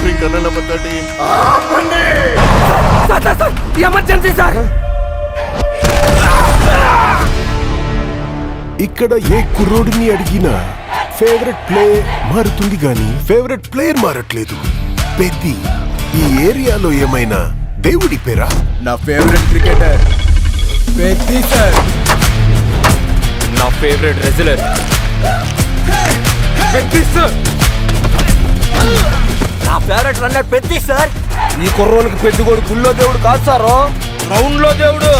Drink అన్న పత్తాటి emergency sir. ఇక్కడ ఏ కుర్రోడిని అడిగినా ఫేవరెట్ ప్లే మారుతుంది గాని ఫేవరెట్ ప్లేయర్ మారట్లేదు. పెద్ది ఈ ఏరియాలో ఏమైనా దేవుడి పేరా? నా ఫేవరెట్ క్రికెటర్ పెద్ది సార్. నా ఫేవరెట్ రెజ్లర్ పెద్ది సార్. నా ఫేవరెట్ రన్నర్ పెద్ది సార్. ఈ కుర్రోళ్ళకి పెద్ది కూడా గుళ్ళో దేవుడు కాదు సారు, గ్రౌండ్ లో దేవుడు.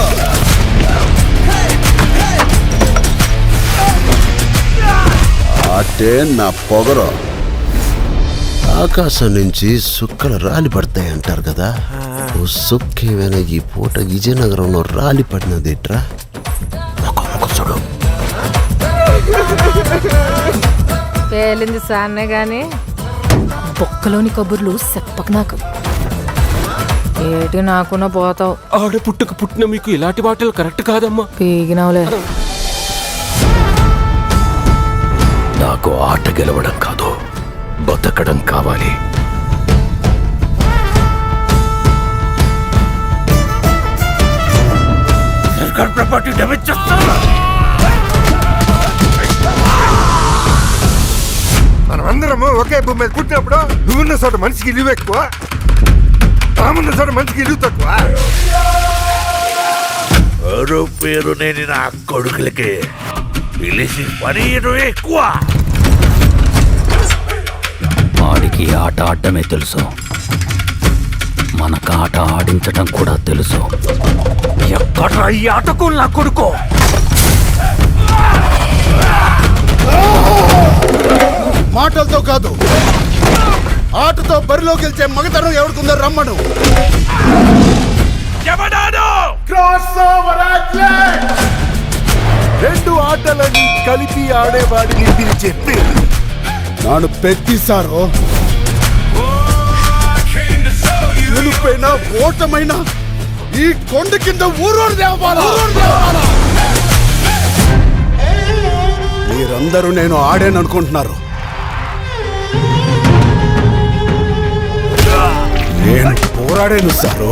అంటే నా పొగరు ఆకాశం నుంచి సుక్కలు రాలి పడతాయి అంటారు కదా. ఓ సుక్కేమైనా ఈ పూట విజయనగరంలో రాలి పడినదేట్రా? చూడు పేలింది సాన్నే గాని బొక్కలోని కబుర్లు చెప్పకు నాకు. ఏటి నాకున్న పోతావు. ఆడ పుట్టక పుట్టిన మీకు ఇలాంటి మాటలు కరెక్ట్ కాదమ్మా. పీగినవులే. నాకు ఆట గెలవడం కాదు, బతకడం కావాలి. సర్కార్ ప్రాపర్టీ డ్యామేజ్ చేస్తా. మనం అందరము ఒకే భూమి మీద పుట్టినప్పుడు నువ్వున్న చోట మనిషికి ఇల్లు ఎక్కువ, తామున్న చోట మనిషికి ఇల్లు తక్కువ. ఎవరు పేరు నేను నా కొడుకులకి పిలిచి పని ఎక్కువ. వాడికి ఆట ఆడటమే తెలుసు, మనకు ఆట ఆడించటం కూడా తెలుసు. ఎక్కడ ఈ ఆటకు నా కొడుకు? మాటలతో కాదు, ఆటతో బరిలో గెలిచే మగతనం ఎవరికుందో రమ్మను. రెండు ఆటలని కలిపి ఆడేవాడిని పిలిచే పేరు నాను పెద్ది సారు. గెలుపైనా ఓటమైనా ఈ కొండ కింద ఊరూరు దేవాలా. మీరందరూ నేను ఆడాననుకుంటున్నారు. నేను పోరాడాను సారు.